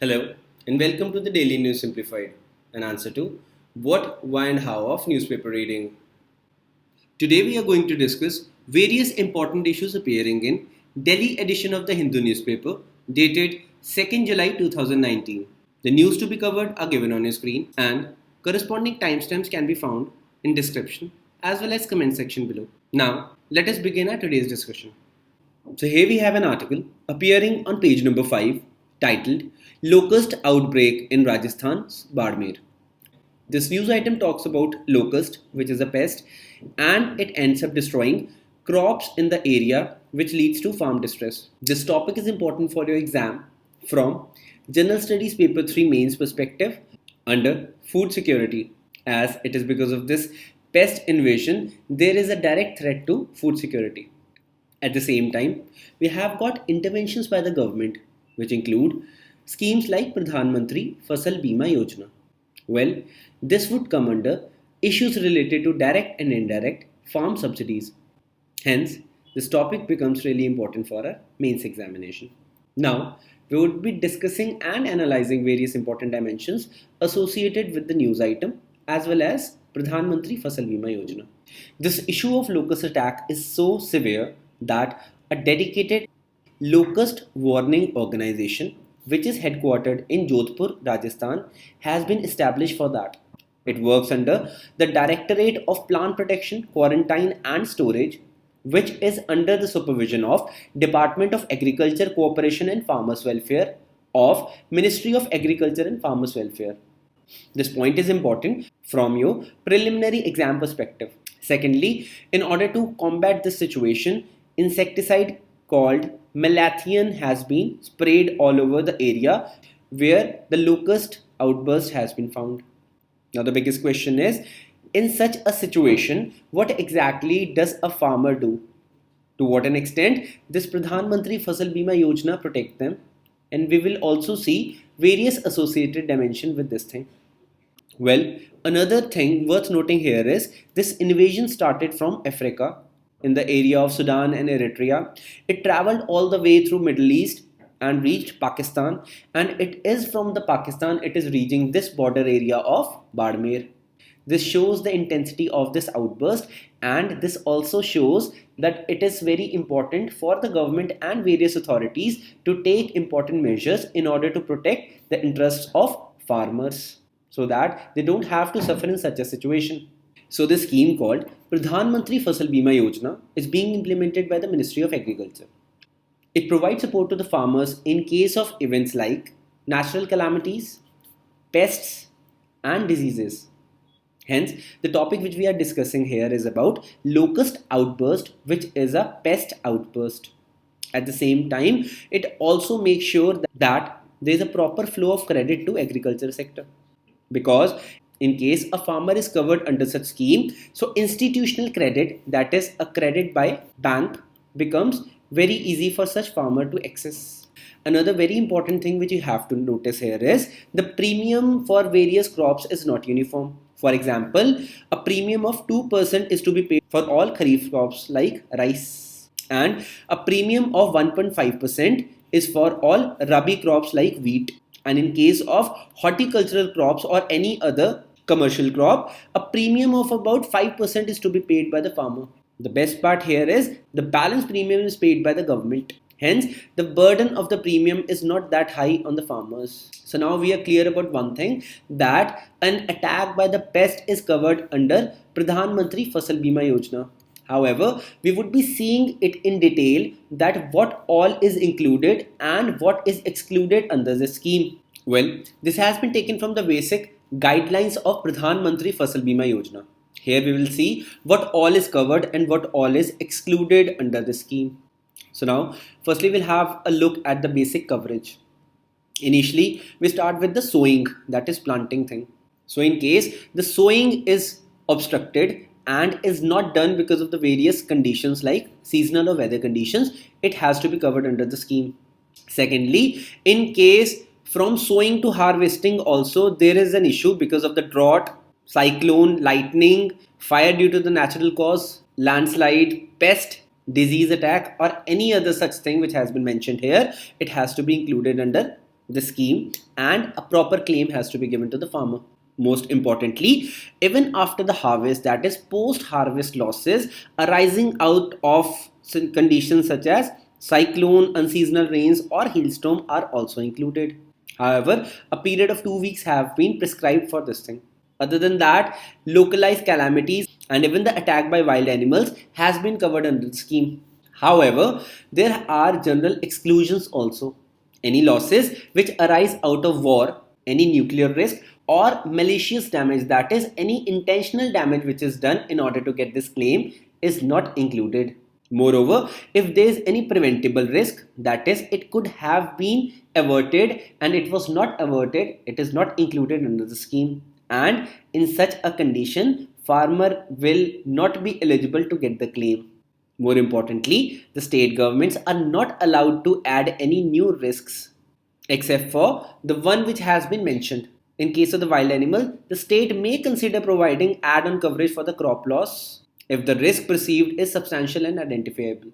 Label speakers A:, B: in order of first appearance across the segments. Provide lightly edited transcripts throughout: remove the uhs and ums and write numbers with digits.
A: Hello and welcome to the Daily News Simplified, an answer to what, why, and how of newspaper reading. Today we are going to discuss various important issues appearing in Delhi edition of the Hindu newspaper dated 2nd July 2019. The news to be covered are given on your screen and corresponding timestamps can be found in description as well as comment section below. Now, let us begin our today's discussion. So here we have an article appearing on page number 5 titled Locust Outbreak in Rajasthan's Bardmer. This news item talks about locust, which is a pest, and it ends up destroying crops in the area, which leads to farm distress. This topic is important for your exam from General Studies Paper 3 Mains perspective under food security, as it is because of this pest invasion there is a direct threat to food security. At the same time, we have got interventions by the government, which include schemes like Pradhan Mantri Fasal Bima Yojana. Well, this would come under issues related to direct and indirect farm subsidies. Hence, this topic becomes really important for our mains examination. Now, we would be discussing and analyzing various important dimensions associated with the news item as well as Pradhan Mantri Fasal Bima Yojana. This issue of locust attack is so severe that a dedicated locust warning organization, which is headquartered in Jodhpur, Rajasthan, has been established for that. It works under the Directorate of Plant Protection, Quarantine and Storage, which is under the supervision of Department of Agriculture, Cooperation and Farmers Welfare of Ministry of Agriculture and Farmers Welfare. This point is important from your preliminary exam perspective. Secondly, in order to combat this situation, insecticide called malathion has been sprayed all over the area where the locust outburst has been found. Now the biggest question is, in such a situation, what exactly does a farmer do? To what an extent this Pradhan Mantri Fasal Bima Yojana protect them? And we will also see various associated dimensions with this thing. Well, another thing worth noting here is this invasion started from Africa in the area of Sudan and Eritrea. It traveled all the way through Middle East and reached Pakistan, and it is from the Pakistan it is reaching this border area of Bardmer. This shows the intensity of this outburst, and this also shows that it is very important for the government and various authorities to take important measures in order to protect the interests of farmers so that they don't have to suffer in such a situation. So this scheme called Pradhan Mantri Fasal Bima Yojana is being implemented by the Ministry of Agriculture. It provides support to the farmers in case of events like natural calamities, pests and diseases. Hence, the topic which we are discussing here is about locust outburst, which is a pest outburst. At the same time, it also makes sure that there is a proper flow of credit to agriculture sector. Because in case a farmer is covered under such scheme, so institutional credit, that is a credit by bank, becomes very easy for such farmer to access. Another very important thing which you have to notice here is the premium for various crops is not uniform. For example, a premium of 2% is to be paid for all kharif crops like rice, and a premium of 1.5% is for all rabi crops like wheat. And in case of horticultural crops or any other commercial crop, a premium of about 5% is to be paid by the farmer. The best part here is the balance premium is paid by the government. Hence, the burden of the premium is not that high on the farmers. So now we are clear about one thing, that an attack by the pest is covered under Pradhan Mantri Fasal Bima Yojana. However, we would be seeing it in detail that what all is included and what is excluded under the scheme. Well, this has been taken from the basic guidelines of Pradhan Mantri Fasal Bima Yojana. Here we will see what all is covered and what all is excluded under the scheme. So now, firstly we'll have a look at the basic coverage. Initially, we start with the sowing, that is planting thing. So in case the sowing is obstructed and is not done because of the various conditions like seasonal or weather conditions, it has to be covered under the scheme. Secondly, in case from sowing to harvesting also there is an issue because of the drought, cyclone, lightning, fire due to the natural cause, landslide, pest, disease attack or any other such thing which has been mentioned here, it has to be included under the scheme and a proper claim has to be given to the farmer. Most importantly, even after the harvest, that is post-harvest losses arising out of conditions such as cyclone, unseasonal rains or hailstorm are also included. However, a period of 2 weeks have been prescribed for this thing. Other than that, localized calamities and even the attack by wild animals has been covered under the scheme. However, there are general exclusions also. Any losses which arise out of war, any nuclear risk, or malicious damage, that is, any intentional damage which is done in order to get this claim, is not included. Moreover, if there is any preventable risk, that is, it could have been averted and it was not averted, it is not included under the scheme. And in such a condition, farmer will not be eligible to get the claim. More importantly, the state governments are not allowed to add any new risks except for the one which has been mentioned. In case of the wild animal, the state may consider providing add-on coverage for the crop loss if the risk perceived is substantial and identifiable.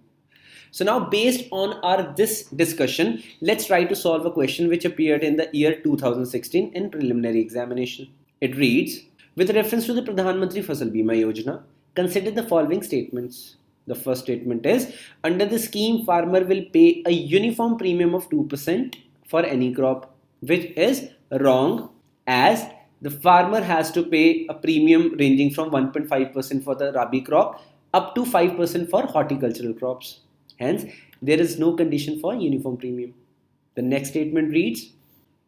A: So now based on our this discussion, let's try to solve a question which appeared in the year 2016 in preliminary examination. It reads, with reference to the Pradhan Mantri Fasal Bima Yojana, consider the following statements. The first statement is, under the scheme, farmer will pay a uniform premium of 2% for any crop, which is wrong, as the farmer has to pay a premium ranging from 1.5% for the Rabi crop up to 5% for horticultural crops. Hence, there is no condition for uniform premium. The next statement reads,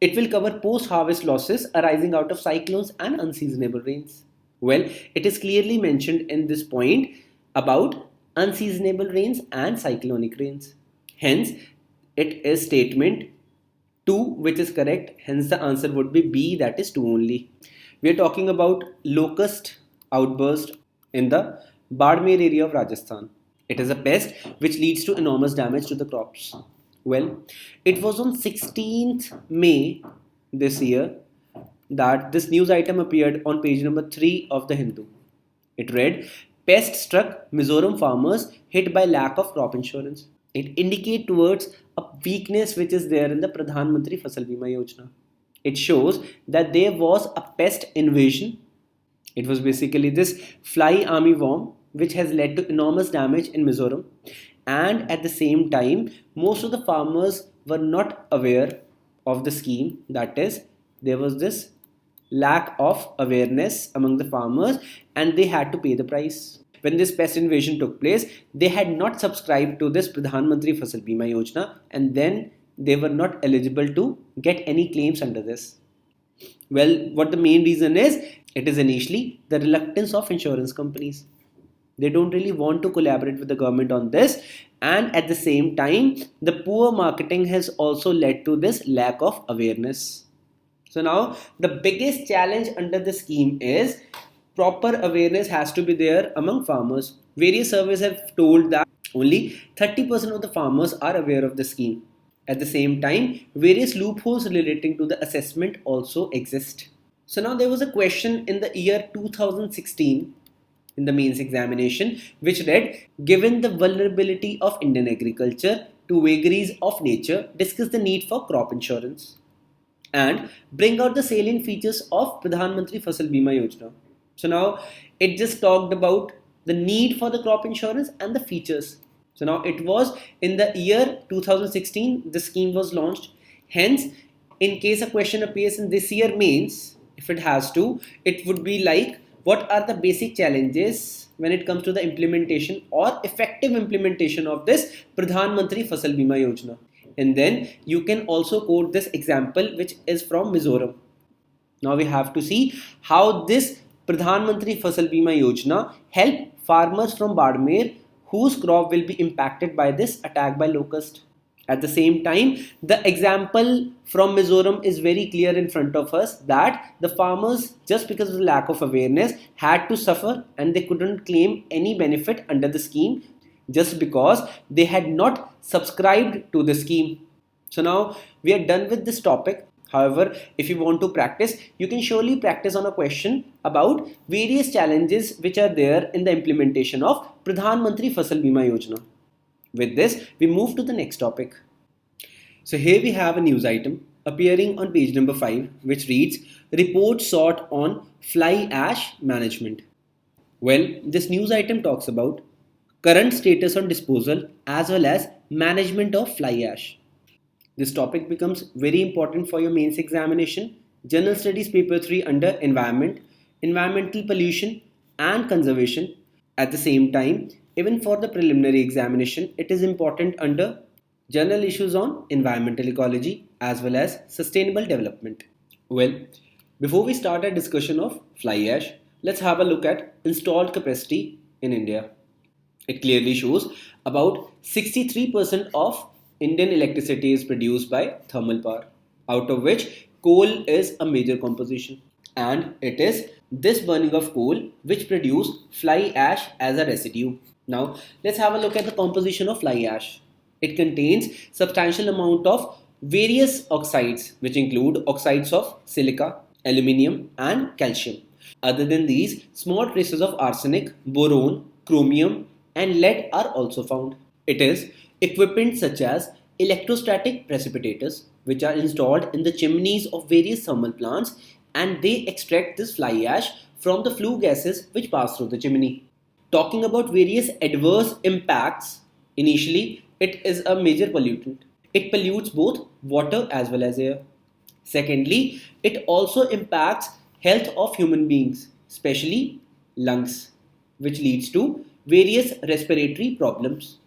A: it will cover post-harvest losses arising out of cyclones and unseasonable rains. Well, it is clearly mentioned in this point about unseasonable rains and cyclonic rains. Hence, it is statement 2 which is correct. Hence, the answer would be B, that is 2 only. We are talking about locust outburst in the Badmer area of Rajasthan. It is a pest which leads to enormous damage to the crops. Well, it was on 16th May this year that this news item appeared on page number 3 of the Hindu. It read, pest struck Mizoram farmers hit by lack of crop insurance. It indicates towards a weakness which is there in the Pradhan Mantri Fasal Bima Yojana. It shows that there was a pest invasion. It was basically this fly army worm which has led to enormous damage in Mizoram, and at the same time most of the farmers were not aware of the scheme. That is, there was this lack of awareness among the farmers and they had to pay the price. When this pest invasion took place, they had not subscribed to this Pradhan Mantri Fasal Bima Yojana and then they were not eligible to get any claims under this. Well, what the main reason is, it is initially the reluctance of insurance companies. They don't really want to collaborate with the government on this, and at the same time the poor marketing has also led to this lack of awareness. So now the biggest challenge under the scheme is proper awareness has to be there among farmers. Various surveys have told that only 30% of the farmers are aware of the scheme. At the same time, various loopholes relating to the assessment also exist. So now there was a question in the year 2016 in the mains examination which read, given the vulnerability of Indian agriculture to vagaries of nature, discuss the need for crop insurance and bring out the salient features of Pradhan Mantri Fasal Bima Yojana. So now it just talked about the need for the crop insurance and the features. So now it was in the year 2016 the scheme was launched. Hence, in case a question appears in this year mains, if it has to, it would be like, what are the basic challenges when it comes to the implementation or effective implementation of this Pradhan Mantri Fasal Bima Yojana? And then you can also quote this example which is from Mizoram. Now we have to see how this Pradhan Mantri Fasal Bima Yojana help farmers from Badmer whose crop will be impacted by this attack by locust. At the same time, the example from Mizoram is very clear in front of us that the farmers, just because of the lack of awareness, had to suffer and they couldn't claim any benefit under the scheme just because they had not subscribed to the scheme. So now we are done with this topic. However, if you want to practice, you can surely practice on a question about various challenges which are there in the implementation of Pradhan Mantri Fasal Bima Yojana. With this, we move to the next topic. So here we have a news item appearing on page number 5, which reads Report sought on fly ash management. Well, this news item talks about current status on disposal as well as management of fly ash. This topic becomes very important for your mains examination. General Studies Paper 3 under Environment, Environmental Pollution and Conservation. At the same time, even for the preliminary examination, it is important under General Issues on Environmental Ecology as well as Sustainable Development. Well, before we start our discussion of fly ash, let's have a look at installed capacity in India. It clearly shows about 63% of Indian electricity is produced by thermal power, out of which coal is a major composition. And it is this burning of coal which produce fly ash as a residue. Now, let's have a look at the composition of fly ash. It contains substantial amount of various oxides which include oxides of silica, aluminium and calcium. Other than these, small traces of arsenic, boron, chromium and lead are also found. It is equipment such as electrostatic precipitators which are installed in the chimneys of various thermal plants and they extract this fly ash from the flue gases which pass through the chimney. Talking about various adverse impacts, initially it is a major pollutant. It pollutes both water as well as air. Secondly, it also impacts health of human beings, especially lungs, which leads to various respiratory problems.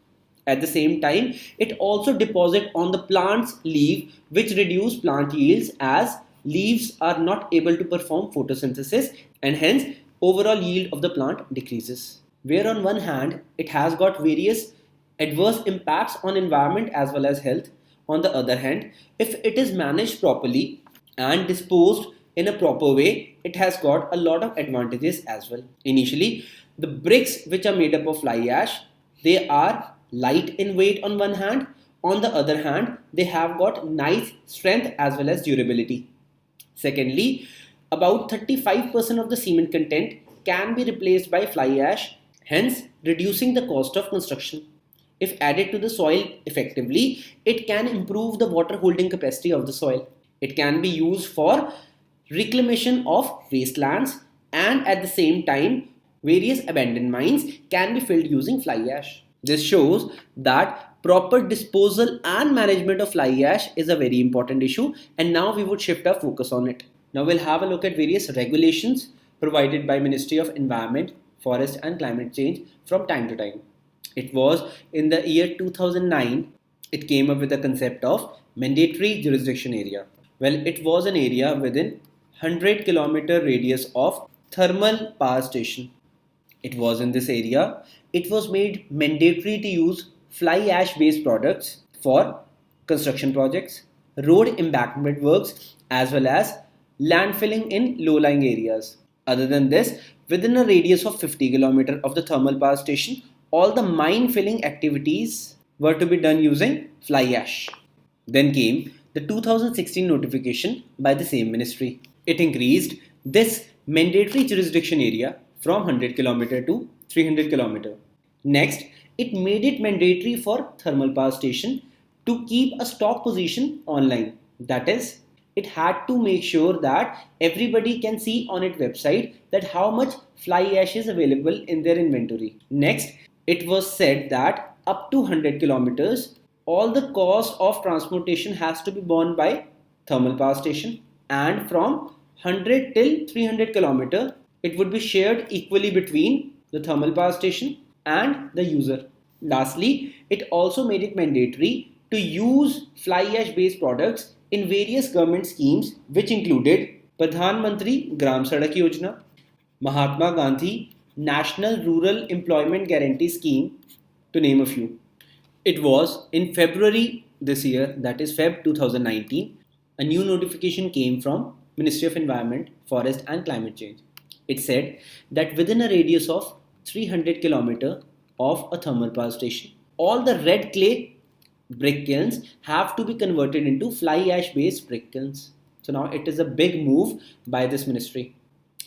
A: At the same time, it also deposits on the plant's leaf, which reduce plant yields as leaves are not able to perform photosynthesis and hence overall yield of the plant decreases. Where on one hand, it has got various adverse impacts on environment as well as health. On the other hand, if it is managed properly and disposed in a proper way, it has got a lot of advantages as well. Initially, the bricks which are made up of fly ash, they are light in weight on one hand. On the other hand, they have got nice strength as well as durability. Secondly, about 35% of the cement content can be replaced by fly ash, hence reducing the cost of construction. If added to the soil effectively, it can improve the water holding capacity of the soil. It can be used for reclamation of wastelands and at the same time, various abandoned mines can be filled using fly ash. This shows that proper disposal and management of fly ash is a very important issue and now we would shift our focus on it. Now we'll have a look at various regulations provided by Ministry of Environment, Forest and Climate Change from time to time. It was in the year 2009, it came up with the concept of mandatory jurisdiction area. Well, it was an area within 100-kilometer radius of thermal power station. It was in this area, it was made mandatory to use fly ash based products for construction projects, road embankment works as well as landfilling in low-lying areas. Other than this, within a radius of 50 km of the thermal power station, all the mine filling activities were to be done using fly ash. Then came the 2016 notification by the same ministry. It increased this mandatory jurisdiction area from 100 km to 300 km. Next, it made it mandatory for thermal power station to keep a stock position online. That is, it had to make sure that everybody can see on its website that how much fly ash is available in their inventory. Next, it was said that up to 100 kilometers, all the cost of transportation has to be borne by thermal power station and from 100 till 300 kilometer, it would be shared equally between the thermal power station and the user. Lastly, it also made it mandatory to use fly ash based products in various government schemes which included Pradhan Mantri Gram Sadak Yojana, Mahatma Gandhi National Rural Employment Guarantee Scheme, to name a few. It was in February this year, that is Feb 2019, a new notification came from Ministry of Environment, Forest and Climate Change. It said that within a radius of 300 km of a thermal power station, all the red clay brick kilns have to be converted into fly ash based brick kilns. So now it is a big move by this ministry.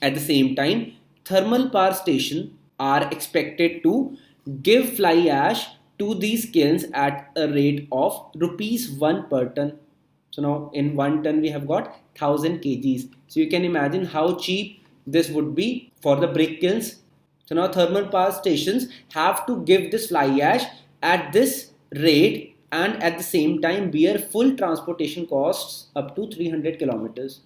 A: At the same time, thermal power stations are expected to give fly ash to these kilns at a rate of rupees 1 per ton. So now in 1 ton we have got 1000 kgs. So you can imagine how cheap this would be for the brick kilns. So now thermal power stations have to give this fly ash at this rate and at the same time bear full transportation costs up to 300 kilometers.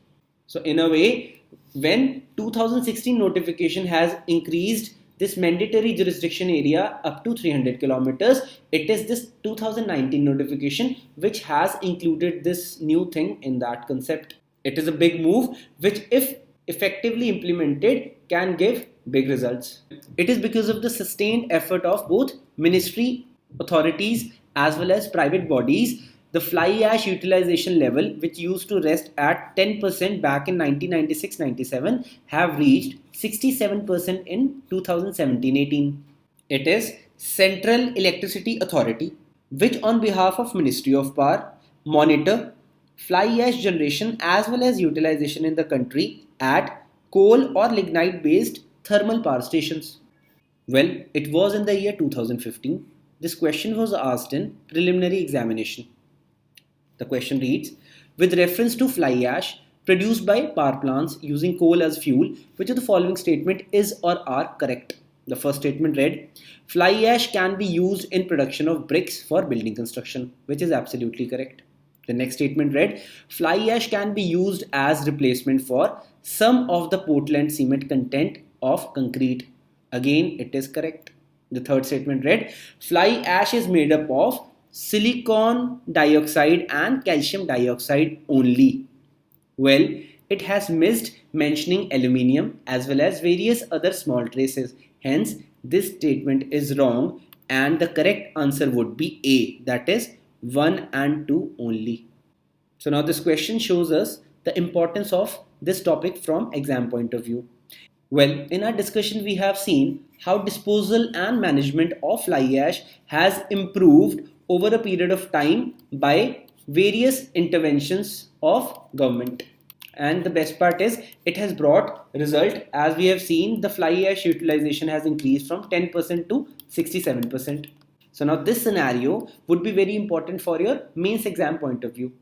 A: So in a way, when 2016 notification has increased this mandatory jurisdiction area up to 300 kilometers, it is this 2019 notification which has included this new thing in that concept. It is a big move which, if effectively implemented, can give big results. It is because of the sustained effort of both ministry authorities as well as private bodies. The fly ash utilization level, which used to rest at 10% back in 1996-97, have reached 67% in 2017-18. It is Central Electricity Authority, which on behalf of Ministry of Power monitor fly ash generation as well as utilization in the country at coal or lignite based thermal power stations. Well, it was in the year 2015. This question was asked in preliminary examination. The question reads, with reference to fly ash produced by power plants using coal as fuel, which of the following statement is or are correct? The first statement read, fly ash can be used in production of bricks for building construction, which is absolutely correct. The next statement read, fly ash can be used as replacement for some of the Portland cement content of concrete. Again, it is correct. The third statement read, fly ash is made up of silicon dioxide and calcium dioxide only. Well, it has missed mentioning aluminium as well as various other small traces. Hence, this statement is wrong and the correct answer would be A, that is 1 and 2 only. So now this question shows us the importance of this topic from exam point of view. Well, in our discussion, we have seen how disposal and management of fly ash has improved over a period of time by various interventions of government. And the best part is it has brought result. As we have seen, the fly ash utilization has increased from 10% to 67%. So now this scenario would be very important for your mains exam point of view.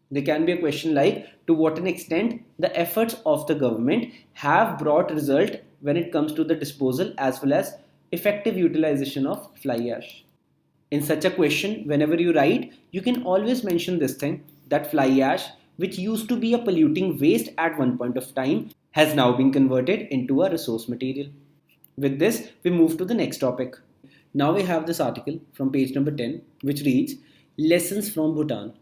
A: There can be a question like, to what an extent the efforts of the government have brought result when it comes to the disposal as well as effective utilization of fly ash. In such a question, whenever you write, you can always mention this thing, that fly ash, which used to be a polluting waste at one point of time, has now been converted into a resource material. With this, we move to the next topic. Now we have this article from page number 10, which reads, Lessons from Bhutan.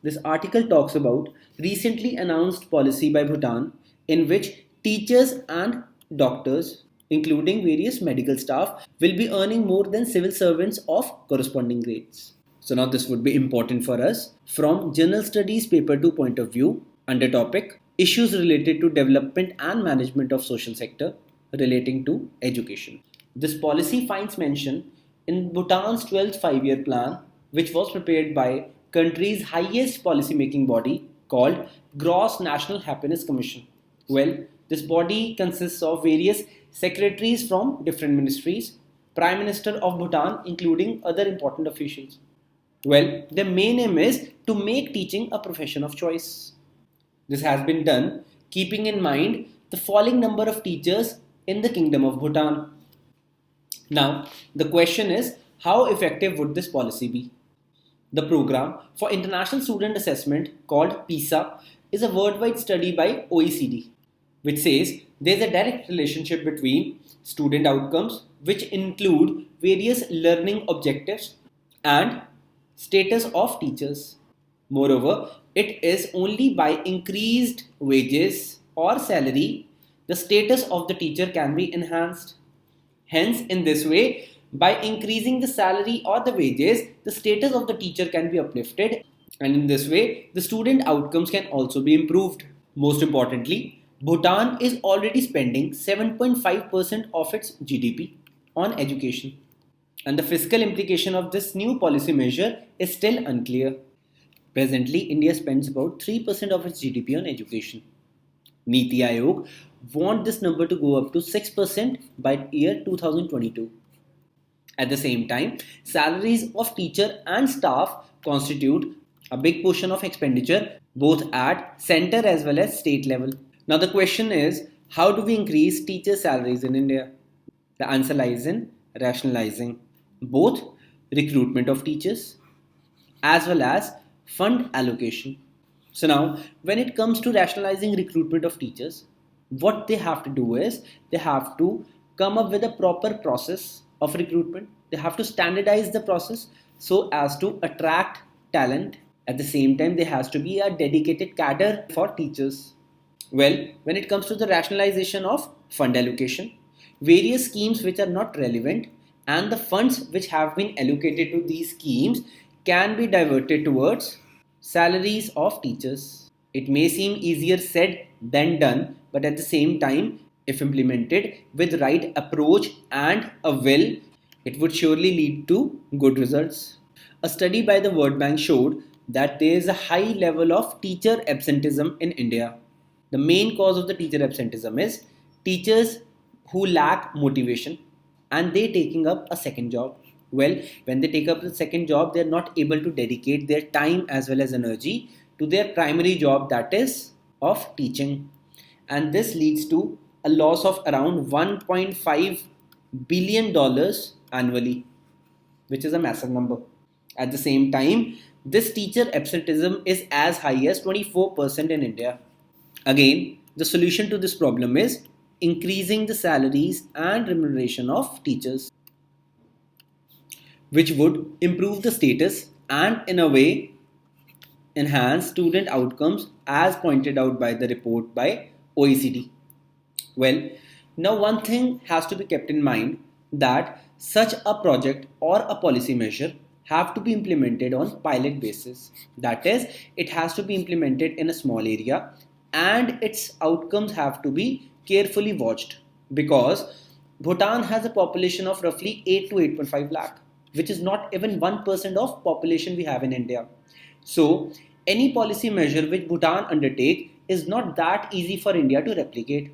A: This article talks about recently announced policy by Bhutan in which teachers and doctors, including various medical staff, will be earning more than civil servants of corresponding grades. So now this would be important for us from General Studies Paper 2 point of view under topic Issues related to development and management of social sector relating to education. This policy finds mention in Bhutan's 12th five-year plan, which was prepared by country's highest policy-making body called Gross National Happiness Commission. Well, this body consists of various secretaries from different ministries, Prime Minister of Bhutan, including other important officials. Well, their main aim is to make teaching a profession of choice. This has been done keeping in mind the falling number of teachers in the Kingdom of Bhutan. Now, the question is, how effective would this policy be? The program for international student assessment called PISA is a worldwide study by OECD, which says there is a direct relationship between student outcomes, which include various learning objectives and status of teachers. Moreover, it is only by increased wages or salary the status of the teacher can be enhanced. Hence, in this way, by increasing the salary or the wages, the status of the teacher can be uplifted, and in this way, the student outcomes can also be improved. Most importantly, Bhutan is already spending 7.5% of its GDP on education, and the fiscal implication of this new policy measure is still unclear. Presently, India spends about 3% of its GDP on education. Niti Aayog want this number to go up to 6% by year 2022. At the same time, salaries of teacher and staff constitute a big portion of expenditure both at center as well as state level. Now, the question is, how do we increase teacher salaries in India? The answer lies in rationalizing both recruitment of teachers as well as fund allocation. So, now when it comes to rationalizing recruitment of teachers, what they have to do is they have to come up with a proper process of recruitment. They have to standardize the process so as to attract talent. At the same time, there has to be a dedicated cadre for teachers. Well, when it comes to the rationalization of fund allocation, various schemes which are not relevant and the funds which have been allocated to these schemes can be diverted towards salaries of teachers. It may seem easier said than done, but at the same time, if implemented with right approach and a will, it would surely lead to good results. A study by the World Bank showed that there is a high level of teacher absenteeism in India. The main cause of the teacher absenteeism is teachers who lack motivation and they taking up a second job. Well, when they take up the second job, they are not able to dedicate their time as well as energy to their primary job, that is of teaching. And this leads to a loss of around $1.5 billion annually, which is a massive number. At the same time, this teacher absenteeism is as high as 24% in India. Again, the solution to this problem is increasing the salaries and remuneration of teachers, which would improve the status and, in a way, enhance student outcomes as pointed out by the report by OECD. Well, now one thing has to be kept in mind that such a project or a policy measure have to be implemented on pilot basis. That is, it has to be implemented in a small area and its outcomes have to be carefully watched because Bhutan has a population of roughly 8 to 8.5 lakh, which is not even 1% of population we have in India. So, any policy measure which Bhutan undertake is not that easy for India to replicate.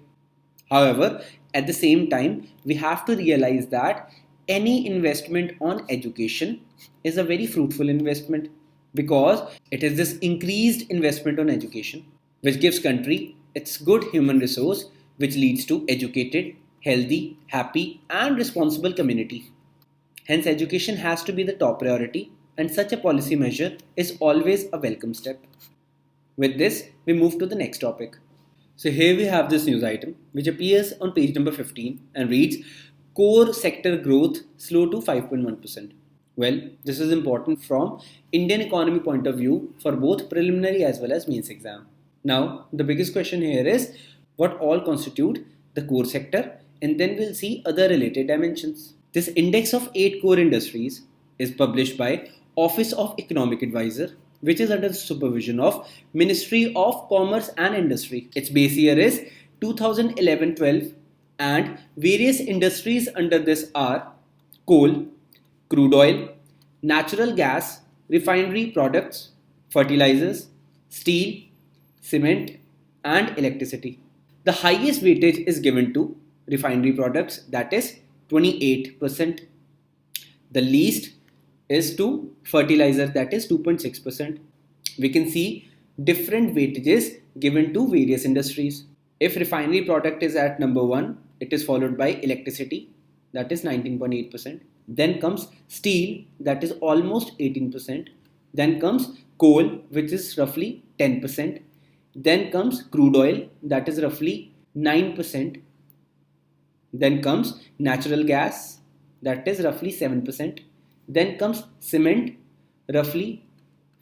A: However, at the same time, we have to realize that any investment on education is a very fruitful investment because it is this increased investment on education which gives country its good human resource which leads to educated, healthy, happy and responsible community. Hence, education has to be the top priority and such a policy measure is always a welcome step. With this, we move to the next topic. So here we have this news item which appears on page number 15 and reads core sector growth slow to 5.1%. Well, this is important from Indian economy point of view for both preliminary as well as mains exam. Now, the biggest question here is what all constitute the core sector and then we'll see other related dimensions. This index of 8 core industries is published by Office of Economic Advisor, which is under the supervision of Ministry of Commerce and Industry. Its base year is 2011-12 and various industries under this are coal, crude oil, natural gas, refinery products, fertilizers, steel, cement and electricity. The highest weightage is given to refinery products, that is 28%. The least is to fertilizer, that is 2.6%. We can see different weightages given to various industries. If refinery product is at number 1, it is followed by electricity, that is 19.8%. Then comes steel, that is almost 18%. Then comes coal, which is roughly 10%. Then comes crude oil, that is roughly 9%. Then comes natural gas, that is roughly 7%. Then comes cement, roughly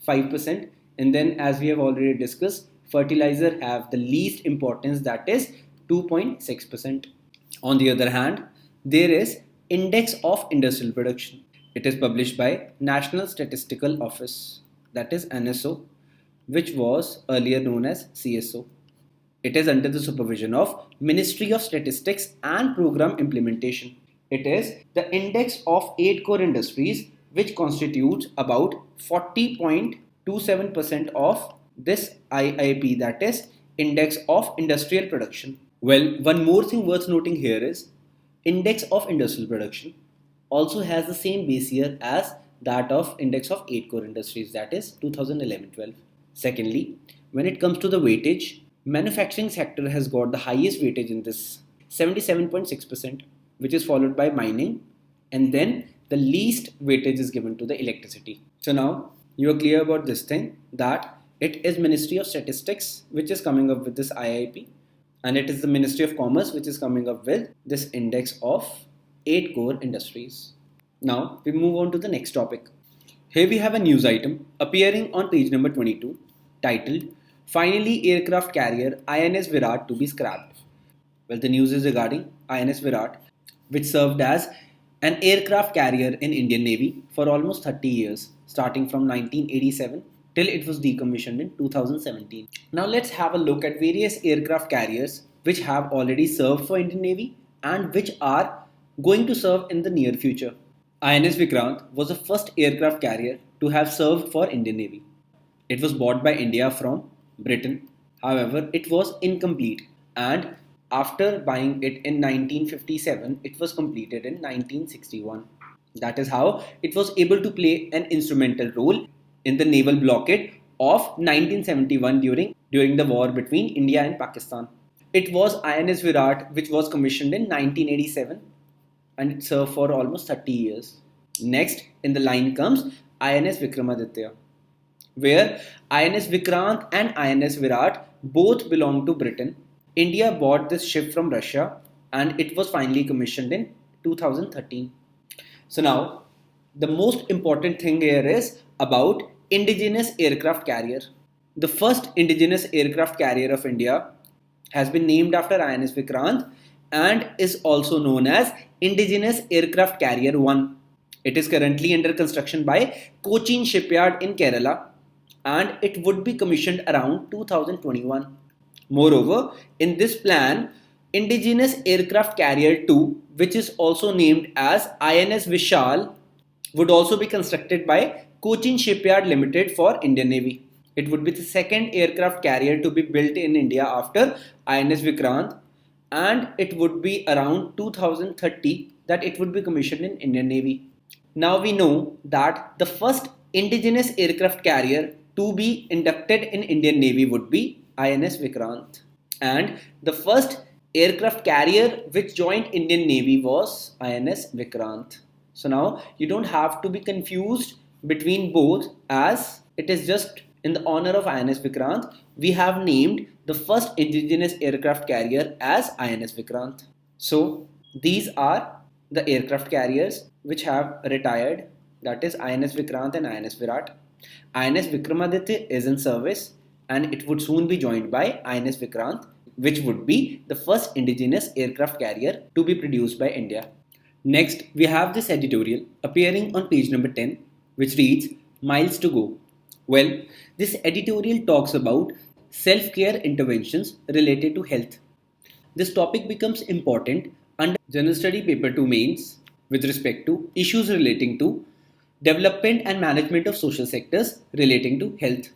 A: 5%. And then, as we have already discussed, fertilizer have the least importance, that is 2.6%. On the other hand, there is Index of Industrial Production. It is published by National Statistical Office, that is NSO, which was earlier known as CSO. It is under the supervision of Ministry of Statistics and Program Implementation. It is the index of 8 core industries which constitutes about 40.27% of this IIP, that is Index of Industrial Production. Well, one more thing worth noting here is Index of Industrial Production also has the same base year as that of Index of 8 core industries, that is 2011-12. Secondly, When it comes to the weightage, manufacturing sector has got the highest weightage in this, 77.6%, which is followed by mining, and then the least weightage is given to the electricity. So now you are clear about this thing, that it is Ministry of Statistics which is coming up with this IIP, and it is the Ministry of Commerce which is coming up with this index of 8 core industries. Now we move on to the next topic. Here we have a news item appearing on page number 22 titled Finally Aircraft Carrier INS Viraat to be scrapped. Well, the news is regarding INS Viraat, which served as an aircraft carrier in Indian Navy for almost 30 years, starting from 1987 till it was decommissioned in 2017. Now let's have a look at various aircraft carriers which have already served for Indian Navy and which are going to serve in the near future. INS Vikrant was the first aircraft carrier to have served for Indian Navy. It was bought by India from Britain. However, it was incomplete, and after buying it in 1957, it was completed in 1961. That is how it was able to play an instrumental role in the naval blockade of 1971 during the war between India and Pakistan. It was INS Virat which was commissioned in 1987 and it served for almost 30 years. Next in the line comes INS Vikramaditya, where INS Vikrant and INS Virat both belong to Britain. India bought this ship from Russia and it was finally commissioned in 2013. So now the most important thing here is about indigenous aircraft carrier. The first indigenous aircraft carrier of India has been named after INS Vikrant and is also known as Indigenous Aircraft Carrier 1. It is currently under construction by Cochin Shipyard in Kerala and it would be commissioned around 2021. Moreover, in this plan, Indigenous Aircraft Carrier 2, which is also named as INS Vishal, would also be constructed by Cochin Shipyard Limited for Indian Navy. It would be the second aircraft carrier to be built in India after INS Vikrant, and it would be around 2030 that it would be commissioned in Indian Navy. Now we know that the first indigenous aircraft carrier to be inducted in Indian Navy would be INS Vikrant, and the first aircraft carrier which joined Indian Navy was INS Vikrant. So now you don't have to be confused between both, as it is just in the honor of INS Vikrant we have named the first indigenous aircraft carrier as INS Vikrant. So these are the aircraft carriers which have retired, that is INS Vikrant and INS Virat. INS Vikramaditya is in service and it would soon be joined by INS Vikrant, which would be the first indigenous aircraft carrier to be produced by India. Next, we have this editorial appearing on page number 10, which reads Miles to Go. Well, this editorial talks about self-care interventions related to health. This topic becomes important under General Study Paper 2 Mains with respect to issues relating to development and management of social sectors relating to health.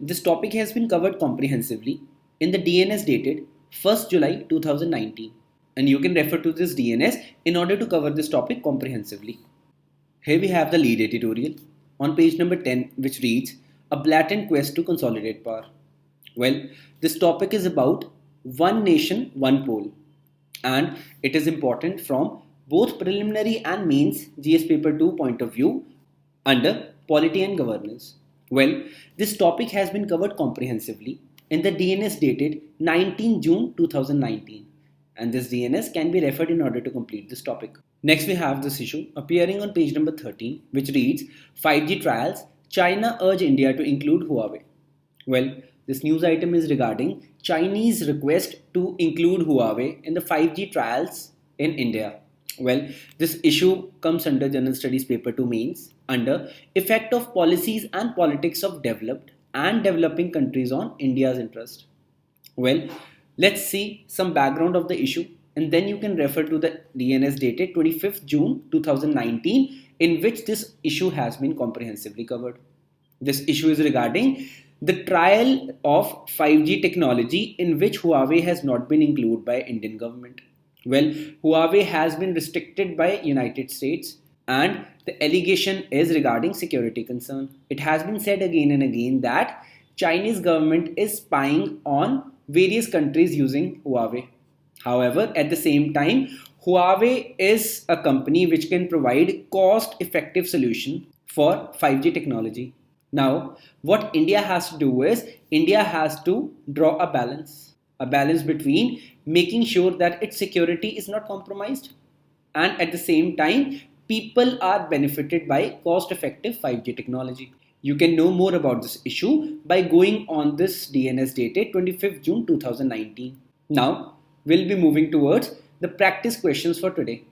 A: This topic has been covered comprehensively in the DNS dated 1st July 2019, and you can refer to this DNS in order to cover this topic comprehensively. Here we have the lead editorial on page number 10, which reads A Blatant Quest to Consolidate Power. Well, this topic is about one nation, one poll, and it is important from both preliminary and mains GS paper 2 point of view under polity and governance. Well, this topic has been covered comprehensively in the DNS dated 19 June 2019, and this DNS can be referred in order to complete this topic. Next, we have this issue appearing on page number 13, which reads 5G trials, China urge India to include Huawei. Well, this news item is regarding Chinese request to include Huawei in the 5G trials in India. Well, this issue comes under General Studies Paper 2 Mains under Effect of Policies and Politics of Developed and Developing Countries on India's Interest. Well, let's see some background of the issue and then you can refer to the DNS dated 25th June 2019 in which this issue has been comprehensively covered. This issue is regarding the trial of 5G technology in which Huawei has not been included by Indian government. Well, Huawei has been restricted by United States and the allegation is regarding security concern. It has been said again and again that
B: Chinese government is spying on various countries using Huawei. However, at the same time, Huawei is a company which can provide cost-effective solution for 5G technology. Now, what India has to do is India has to draw a balance between making sure that its security is not compromised and at the same time people are benefited by cost effective 5G technology. You can know more about this issue by going on this DNS dated 25th June 2019. Now, we'll be moving towards the practice questions for today.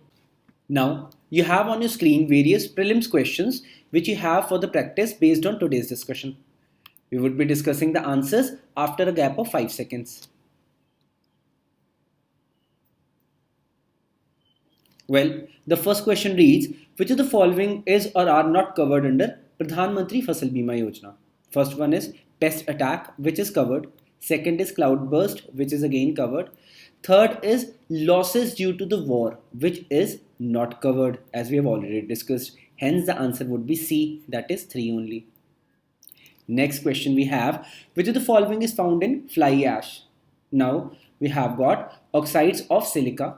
B: Now, you have on your screen various prelims questions which you have for the practice based on today's discussion. We would be discussing the answers after a gap of 5 seconds. Well, the first question reads, which of the following is or are not covered under Pradhan Mantri Fasal Bima Yojana? First one is pest attack, which is covered. Second is cloudburst, which is again covered. Third is losses due to the war, which is not covered as we have already discussed. Hence the answer would be C, that is 3 only. Next question we have, which of the following is found in fly ash? Now we have got oxides of silica,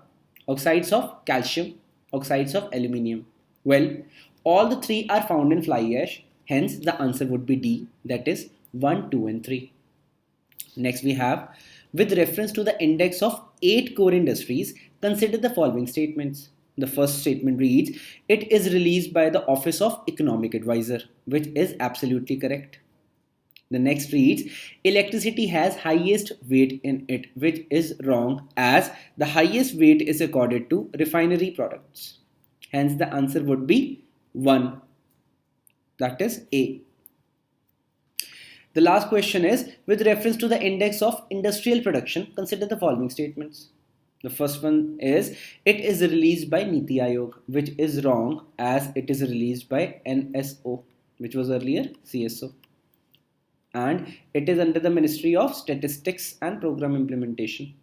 B: oxides of calcium, oxides of aluminium. Well, all the three are found in fly ash, hence the answer would be D, that is 1, 2 and 3. Next we have, with reference to the index of 8 core industries, consider the following statements. The first statement reads, it is released by the Office of Economic Advisor, which is absolutely correct. The next reads, electricity has highest weight in it, which is wrong as the highest weight is accorded to refinery products. Hence the answer would be 1, that is A. The last question is, with reference to the index of industrial production, consider the following statements. The first one is, it is released by Niti Aayog, which is wrong as it is released by NSO, which was earlier CSO. And it is under the Ministry of Statistics and Program Implementation.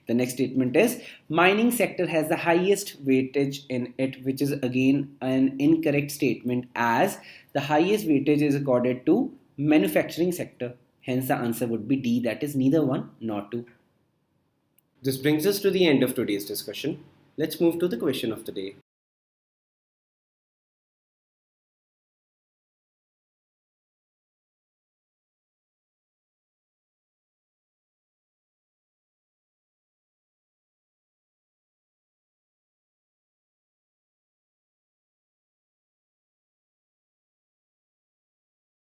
B: The next statement is, mining sector has the highest weightage in it, which is again an incorrect statement as the highest weightage is accorded to manufacturing sector. Hence the answer would be D, that is neither 1 nor 2.
A: This brings us to the end of today's discussion. Let's move to the question of the day.